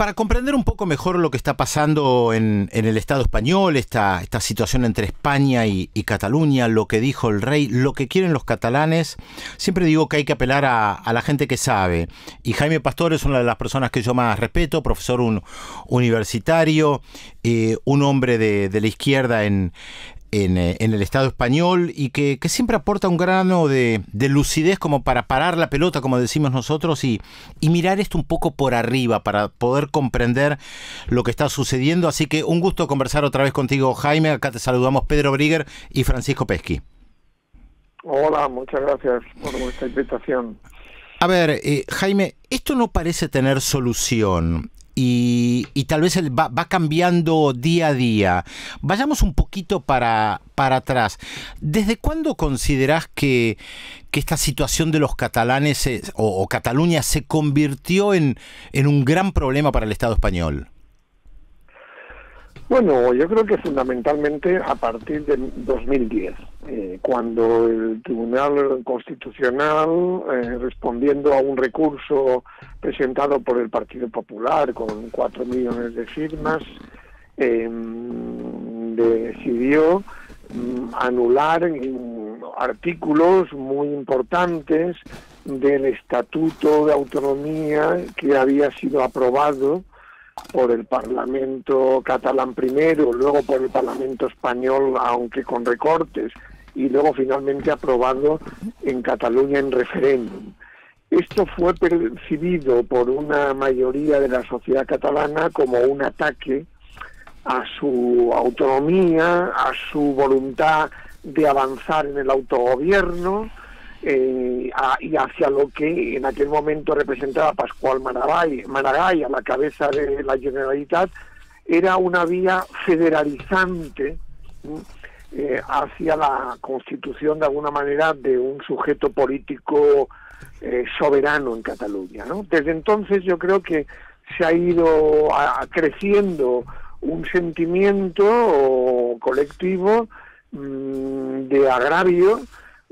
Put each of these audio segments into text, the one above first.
para comprender un poco mejor lo que está pasando en el Estado español, esta situación entre España y Cataluña, lo que dijo el rey, lo que quieren los catalanes, siempre digo que hay que apelar a la gente que sabe. Y Jaime Pastor es una de las personas que yo más respeto, profesor universitario, un hombre de la izquierda en el Estado español y que siempre aporta un grano de lucidez como para parar la pelota, como decimos nosotros, y mirar esto un poco por arriba para poder comprender lo que está sucediendo. Así que un gusto conversar otra vez contigo, Jaime. Acá te saludamos Pedro Brigger y Francisco Pesqui. Hola, muchas gracias por vuestra invitación. A ver, Jaime, esto no parece tener solución. Y tal vez va cambiando día a día. Vayamos un poquito para atrás. ¿Desde cuándo considerás que esta situación de los catalanes o Cataluña se convirtió en un gran problema para el Estado español? Bueno, yo creo que fundamentalmente a partir de 2010, cuando el Tribunal Constitucional, respondiendo a un recurso presentado por el Partido Popular con 4 millones de firmas, decidió anular artículos muy importantes del Estatuto de Autonomía que había sido aprobado por el Parlamento catalán primero, luego por el Parlamento español, aunque con recortes, y luego finalmente aprobado en Cataluña en referéndum. Esto fue percibido por una mayoría de la sociedad catalana como un ataque a su autonomía, a su voluntad de avanzar en el autogobierno, y hacia lo que en aquel momento representaba Pasqual Maragall a la cabeza de la Generalitat, era una vía federalizante hacia la constitución de alguna manera de un sujeto político soberano en Cataluña, ¿no? Desde entonces yo creo que se ha ido creciendo un sentimiento colectivo de agravio,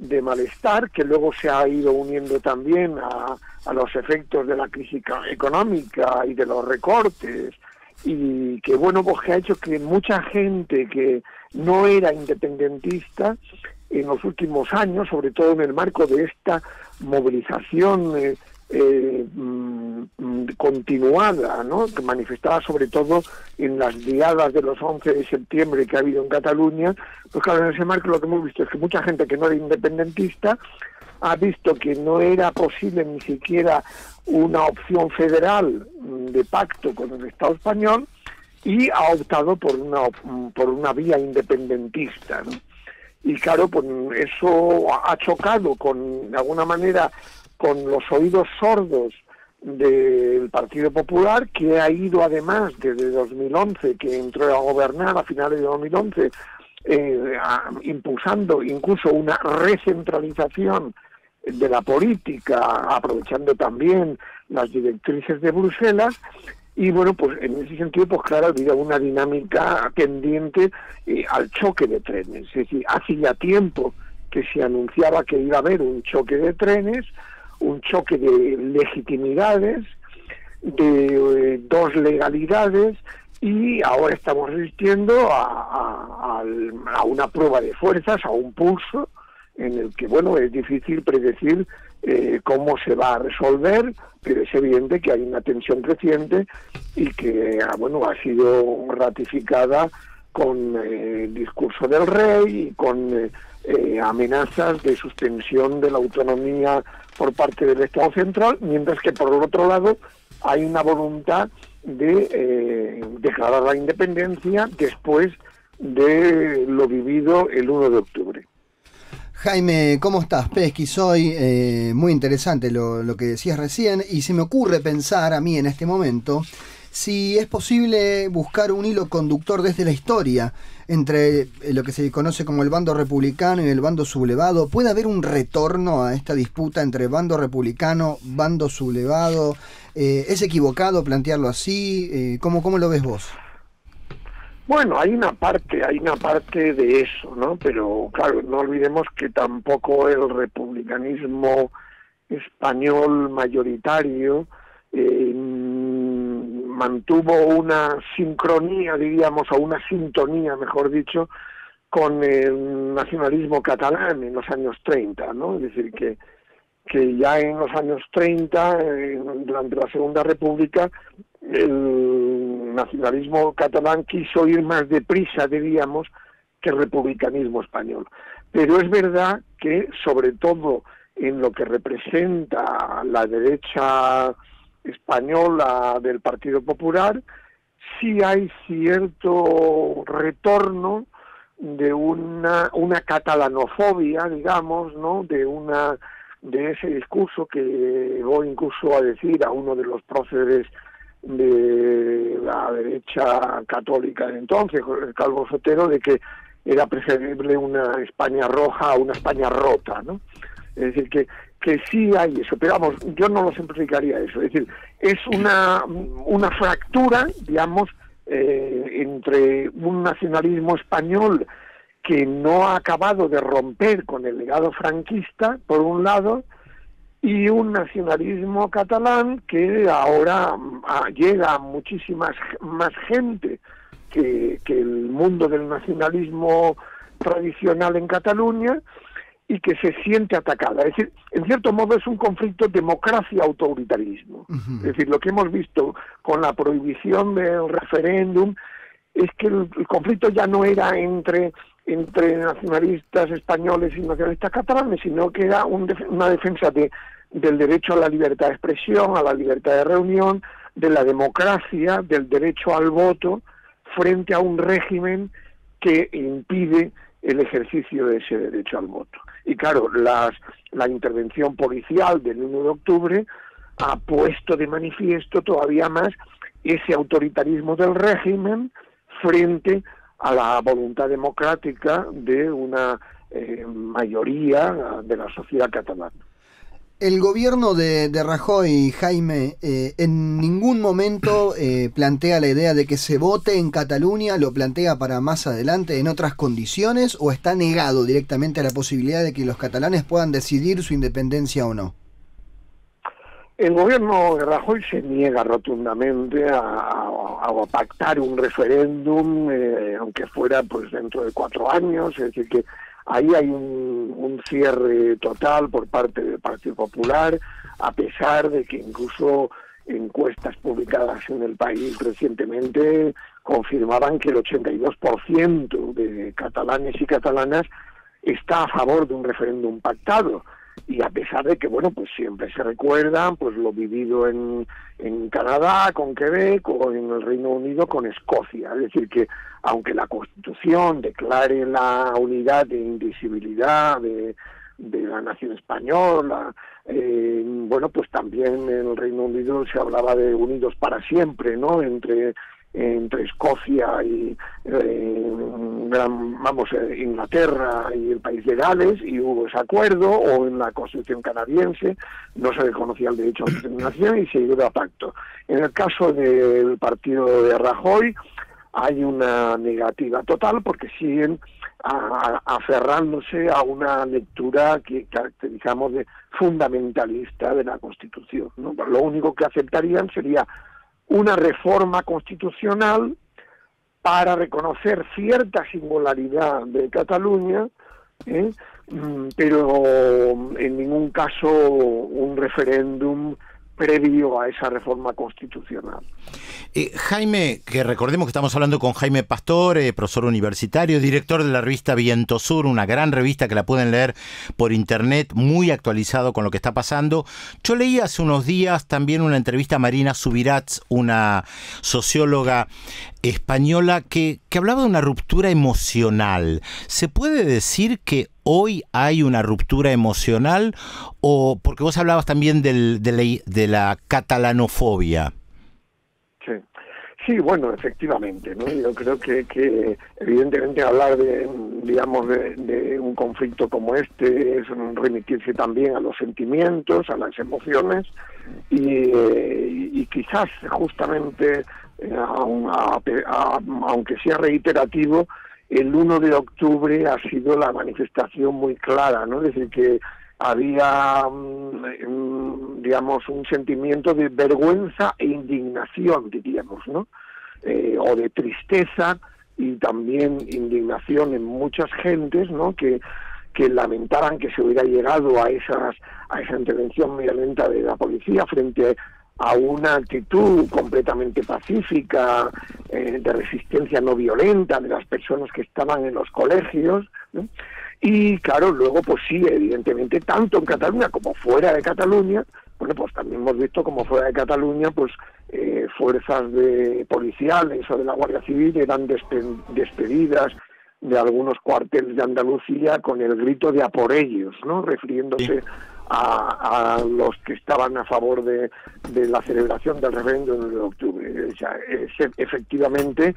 de malestar, que luego se ha ido uniendo también a los efectos de la crisis económica y de los recortes, y que bueno, pues que ha hecho que mucha gente que no era independentista en los últimos años, sobre todo en el marco de esta movilización continuada, ¿no?, que manifestaba sobre todo en las diadas de los 11 de septiembre que ha habido en Cataluña, pues claro, en ese marco lo que hemos visto es que mucha gente que no era independentista ha visto que no era posible ni siquiera una opción federal de pacto con el Estado español y ha optado por una vía independentista, ¿no? Y claro, pues eso ha chocado de alguna manera con los oídos sordos del Partido Popular, que ha ido además desde 2011, que entró a gobernar a finales de 2011, impulsando incluso una recentralización de la política, aprovechando también las directrices de Bruselas. Y bueno, pues en ese sentido, pues claro, había una dinámica tendiente al choque de trenes. Es decir, hace ya tiempo que se anunciaba que iba a haber un choque de trenes, un choque de legitimidades, de dos legalidades, y ahora estamos asistiendo a una prueba de fuerzas, a un pulso, en el que, bueno, es difícil predecir cómo se va a resolver, pero es evidente que hay una tensión creciente y que, bueno, ha sido ratificada con el discurso del rey y con amenazas de suspensión de la autonomía por parte del Estado central, mientras que por el otro lado hay una voluntad de declarar la independencia después de lo vivido el 1 de octubre. Jaime, ¿cómo estás? Pesqui, soy muy interesante lo que decías recién, y se me ocurre pensar a mí en este momento si es posible buscar un hilo conductor desde la historia entre lo que se conoce como el bando republicano y el bando sublevado. ¿Puede haber un retorno a esta disputa entre bando republicano, bando sublevado? ¿Es equivocado plantearlo así? ¿Cómo lo ves vos? Bueno, hay una parte de eso, ¿no? Pero claro, no olvidemos que tampoco el republicanismo español mayoritario mantuvo una sincronía, diríamos, o una sintonía, mejor dicho, con el nacionalismo catalán en los años 30, ¿no? Es decir, que ya en los años 30, durante la Segunda República, el nacionalismo catalán quiso ir más deprisa, diríamos, que el republicanismo español. Pero es verdad que, sobre todo en lo que representa la derecha española del Partido Popular, sí hay cierto retorno de una catalanofobia, digamos, ¿no? De ese discurso que llegó incluso a decir a uno de los próceres de la derecha católica de entonces, Calvo Sotero, de que era preferible una España roja a una España rota, ¿no? Es decir, que sí hay eso, pero vamos, yo no lo simplificaría eso. Es decir, es una fractura, digamos, entre un nacionalismo español que no ha acabado de romper con el legado franquista, por un lado, y un nacionalismo catalán que ahora llega a muchísima más gente que el mundo del nacionalismo tradicional en Cataluña, y que se siente atacada. Es decir, en cierto modo es un conflicto democracia-autoritarismo. Es decir, lo que hemos visto con la prohibición del referéndum es que el conflicto ya no era entre nacionalistas españoles y nacionalistas catalanes, sino que era una defensa del derecho a la libertad de expresión, a la libertad de reunión, de la democracia, del derecho al voto, frente a un régimen que impide el ejercicio de ese derecho al voto. Y claro, la intervención policial del 1 de octubre ha puesto de manifiesto todavía más ese autoritarismo del régimen frente a la voluntad democrática de una mayoría de la sociedad catalana. El gobierno de Rajoy, Jaime, en ningún momento plantea la idea de que se vote en Cataluña, lo plantea para más adelante en otras condiciones, o está negado directamente a la posibilidad de que los catalanes puedan decidir su independencia o no. El gobierno de Rajoy se niega rotundamente a pactar un referéndum, aunque fuera pues dentro de 4 años, es decir que ahí hay un cierre total por parte del Partido Popular, a pesar de que incluso encuestas publicadas en el país recientemente confirmaban que el 82% de catalanes y catalanas está a favor de un referéndum pactado. Y a pesar de que, bueno, pues siempre se recuerda pues lo vivido en Canadá, con Quebec, o en el Reino Unido, con Escocia. Es decir, que aunque la Constitución declare la unidad e indivisibilidad de la nación española, bueno, pues también en el Reino Unido se hablaba de unidos para siempre, ¿no?, entre Escocia y Inglaterra y el país de Gales, y hubo ese acuerdo, o en la Constitución canadiense no se reconocía el derecho a la determinación y se llegó a pacto. En el caso del partido de Rajoy hay una negativa total porque siguen aferrándose a una lectura que caracterizamos de fundamentalista de la Constitución, ¿no? Lo único que aceptarían sería una reforma constitucional para reconocer cierta singularidad de Cataluña, pero en ningún caso un referéndum previo a esa reforma constitucional. Jaime, que recordemos que estamos hablando con Jaime Pastor, profesor universitario, director de la revista Viento Sur, una gran revista que la pueden leer por internet, muy actualizado con lo que está pasando. Yo leí hace unos días también una entrevista a Marina Subirats, una socióloga española, que hablaba de una ruptura emocional. ¿Se puede decir que hoy hay una ruptura emocional? O porque vos hablabas también de la catalanofobia. Sí, bueno, efectivamente, ¿no? Yo creo que evidentemente hablar de un conflicto como este es remitirse también a los sentimientos, a las emociones, y quizás justamente, aunque sea reiterativo, el 1 de octubre ha sido la manifestación muy clara, ¿no? Es decir, que había, digamos, un sentimiento de vergüenza e indignación, diríamos, ¿no? O de tristeza y también indignación en muchas gentes, ¿no? Que lamentaban que se hubiera llegado a esa intervención violenta de la policía frente a una actitud completamente pacífica, de resistencia no violenta de las personas que estaban en los colegios, ¿no? Y claro, luego pues sí, evidentemente, tanto en Cataluña como fuera de Cataluña, bueno, pues también hemos visto como fuera de Cataluña, pues fuerzas policiales o de la Guardia Civil eran despedidas de algunos cuarteles de Andalucía con el grito de "a por ellos", ¿no? Refiriéndose a los que estaban a favor de la celebración del referéndum de octubre. O sea, efectivamente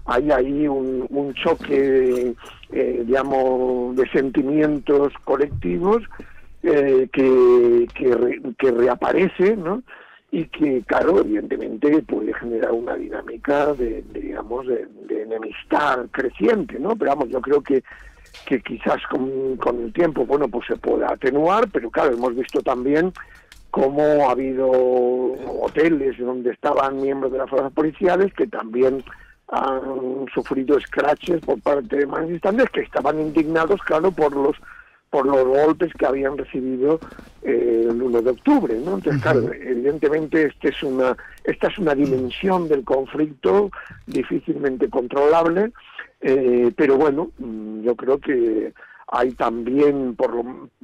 hay ahí un choque, digamos, de sentimientos colectivos que reaparece, ¿no? Y que, claro, evidentemente puede generar una dinámica de enemistad creciente, ¿no? Pero vamos, yo creo que quizás con el tiempo, bueno, pues se pueda atenuar, pero claro, hemos visto también cómo ha habido hoteles donde estaban miembros de las fuerzas policiales que también han sufrido scratches por parte de manifestantes que estaban indignados, claro, por los golpes que habían recibido el 1 de octubre, ¿no? Entonces, claro, evidentemente esta es una dimensión del conflicto difícilmente controlable, pero bueno, yo creo que hay también,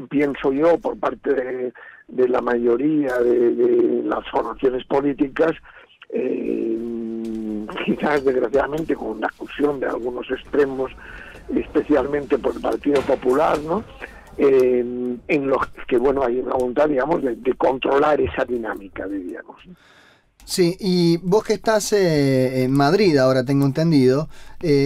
pienso yo, por parte de la mayoría de las formaciones políticas, quizás desgraciadamente con la acusación de algunos extremos, especialmente por el Partido Popular, ¿no? En los que, bueno, hay una voluntad, digamos, de controlar esa dinámica, diríamos. Sí, y vos que estás en Madrid ahora, tengo entendido,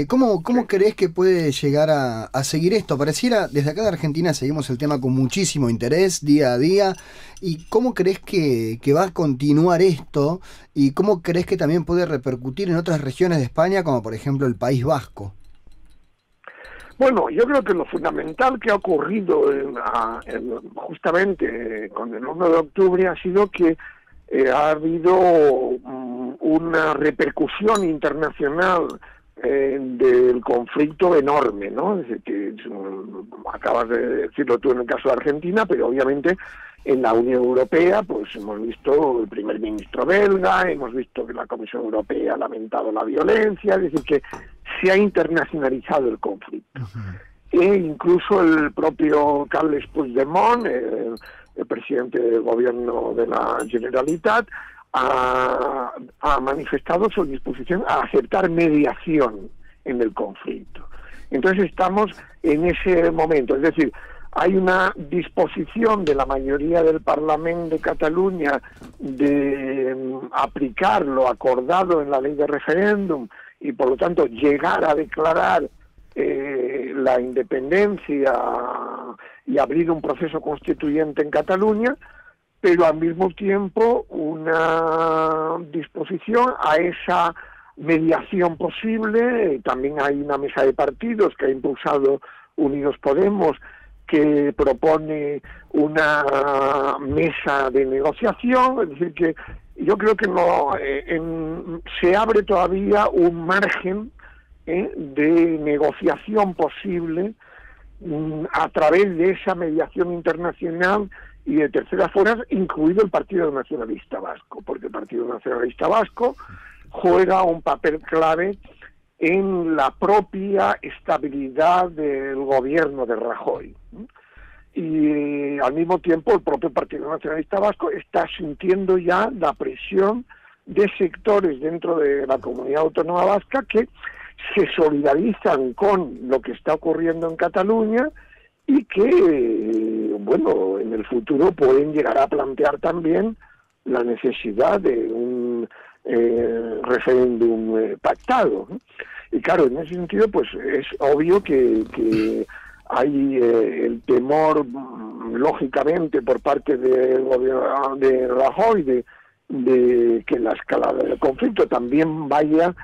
¿cómo creés que puede llegar a seguir esto? Pareciera, desde acá de Argentina seguimos el tema con muchísimo interés, día a día, y ¿cómo creés que va a continuar esto? ¿Y cómo creés que también puede repercutir en otras regiones de España, como por ejemplo el País Vasco? Bueno, yo creo que lo fundamental que ha ocurrido justamente con el 1 de octubre ha sido que ha habido una repercusión internacional del conflicto enorme, ¿no? Es decir, que acabas de decirlo tú en el caso de Argentina, pero obviamente en la Unión Europea pues hemos visto el primer ministro belga, hemos visto que la Comisión Europea ha lamentado la violencia, es decir, que se ha internacionalizado el conflicto. E incluso el propio Carles Puigdemont, el presidente del gobierno de la Generalitat, ha manifestado su disposición a aceptar mediación en el conflicto. Entonces estamos en ese momento, es decir, hay una disposición de la mayoría del Parlamento de Cataluña de aplicar lo acordado en la ley de referéndum y por lo tanto llegar a declarar la independencia y abrir un proceso constituyente en Cataluña, pero al mismo tiempo una disposición a esa mediación posible. También hay una mesa de partidos que ha impulsado Unidos Podemos, que propone una mesa de negociación, es decir, que yo creo que se abre todavía un margen de negociación posible a través de esa mediación internacional y de terceras fuerzas, incluido el Partido Nacionalista Vasco, porque el Partido Nacionalista Vasco juega un papel clave en la propia estabilidad del gobierno de Rajoy. Y al mismo tiempo el propio Partido Nacionalista Vasco está sintiendo ya la presión de sectores dentro de la comunidad autónoma vasca que se solidarizan con lo que está ocurriendo en Cataluña y que, bueno, en el futuro pueden llegar a plantear también la necesidad de un referéndum pactado, ¿no? Y claro, en ese sentido, pues es obvio que hay el temor, lógicamente, por parte del gobierno de Rajoy de que la escalada del conflicto también vaya,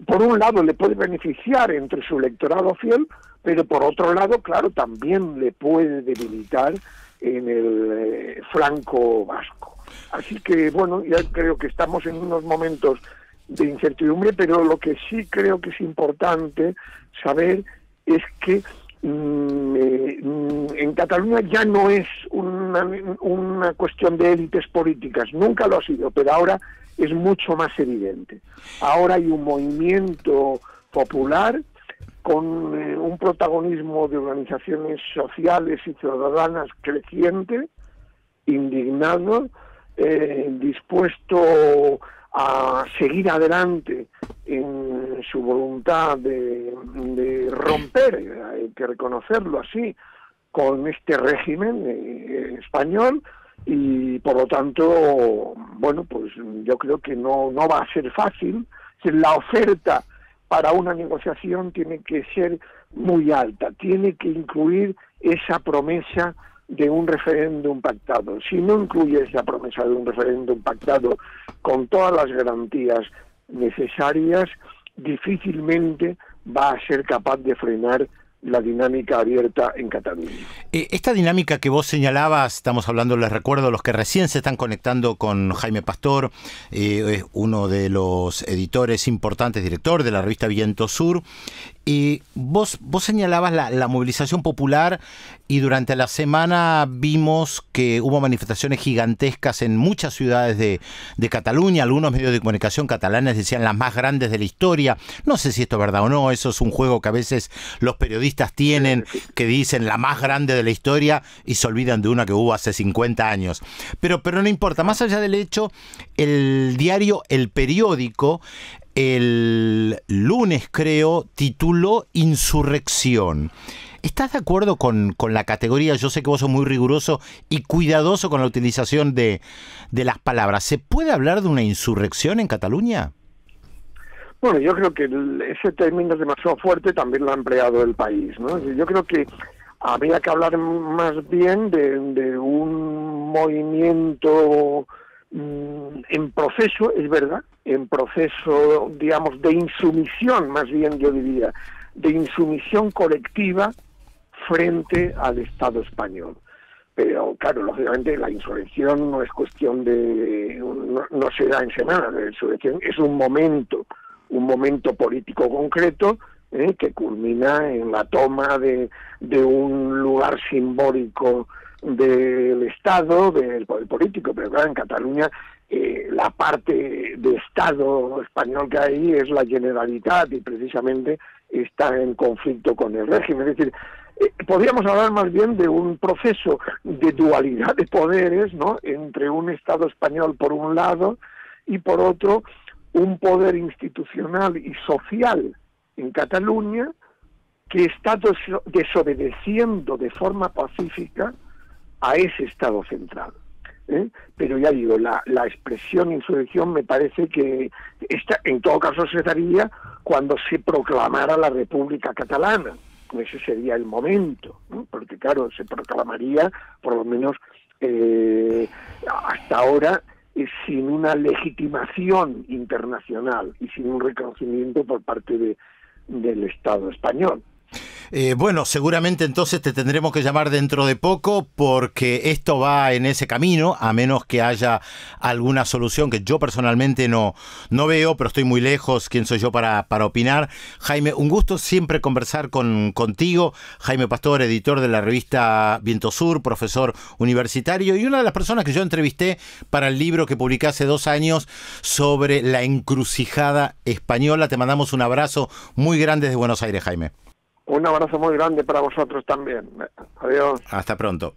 por un lado le puede beneficiar entre su electorado fiel, pero por otro lado, claro, también le puede debilitar en el flanco vasco. Así que, bueno, ya creo que estamos en unos momentos de incertidumbre, pero lo que sí creo que es importante saber es que en Cataluña ya no es una cuestión de élites políticas, nunca lo ha sido, pero ahora es mucho más evidente. Ahora hay un movimiento popular con un protagonismo de organizaciones sociales y ciudadanas creciente, indignado, dispuesto a seguir adelante en su voluntad de romper, hay que reconocerlo así, con este régimen español, y por lo tanto, bueno, pues yo creo que no va a ser fácil. La oferta para una negociación tiene que ser muy alta, tiene que incluir esa promesa de un referéndum pactado. Si no incluye esa promesa de un referéndum pactado con todas las garantías necesarias, difícilmente va a ser capaz de frenar la dinámica abierta en Cataluña. Esta dinámica que vos señalabas, estamos hablando, les recuerdo, los que recién se están conectando con Jaime Pastor, uno de los editores importantes, director de la revista Viento Sur. Vos señalabas la movilización popular, y durante la semana vimos que hubo manifestaciones gigantescas en muchas ciudades de Cataluña. Algunos medios de comunicación catalanes decían las más grandes de la historia. No sé si esto es verdad o no, eso es un juego que a veces los periodistas tienen, que dicen la más grande de la historia y se olvidan de una que hubo hace 50 años. Pero no importa, más allá del hecho, el diario El Periódico, el lunes creo, tituló Insurrección. ¿Estás de acuerdo con la categoría? Yo sé que vos sos muy riguroso y cuidadoso con la utilización de las palabras. ¿Se puede hablar de una insurrección en Cataluña? Bueno, yo creo que ese término es demasiado fuerte, también lo ha empleado el país, ¿no? Yo creo que habría que hablar más bien de un movimiento en proceso, es verdad, en proceso, digamos, de insumisión, más bien yo diría, de insumisión colectiva frente al Estado español. Pero claro, lógicamente la insurrección no es cuestión de, no se da en semana, la insurrección es un momento político concreto que culmina en la toma de un lugar simbólico del Estado, del poder político. Pero claro, en Cataluña la parte de Estado español que hay es la Generalitat, y precisamente está en conflicto con el régimen. Es decir, podríamos hablar más bien de un proceso de dualidad de poderes, ¿no?, entre un Estado español por un lado y por otro un poder institucional y social en Cataluña que está desobedeciendo de forma pacífica a ese Estado central. Pero ya digo, la expresión insurrección me parece que en todo caso se daría cuando se proclamara la República Catalana. Ese sería el momento, ¿no? Porque claro, se proclamaría, por lo menos hasta ahora, sin una legitimación internacional y sin un reconocimiento por parte del Estado español. Bueno, seguramente entonces te tendremos que llamar dentro de poco, porque esto va en ese camino, a menos que haya alguna solución que yo personalmente no veo, pero estoy muy lejos. ¿Quién soy yo para opinar? Jaime, un gusto siempre conversar contigo. Jaime Pastor, editor de la revista Viento Sur, profesor universitario y una de las personas que yo entrevisté para el libro que publiqué hace 2 años sobre la encrucijada española. Te mandamos un abrazo muy grande desde Buenos Aires, Jaime. Un abrazo muy grande para vosotros también. Adiós. Hasta pronto.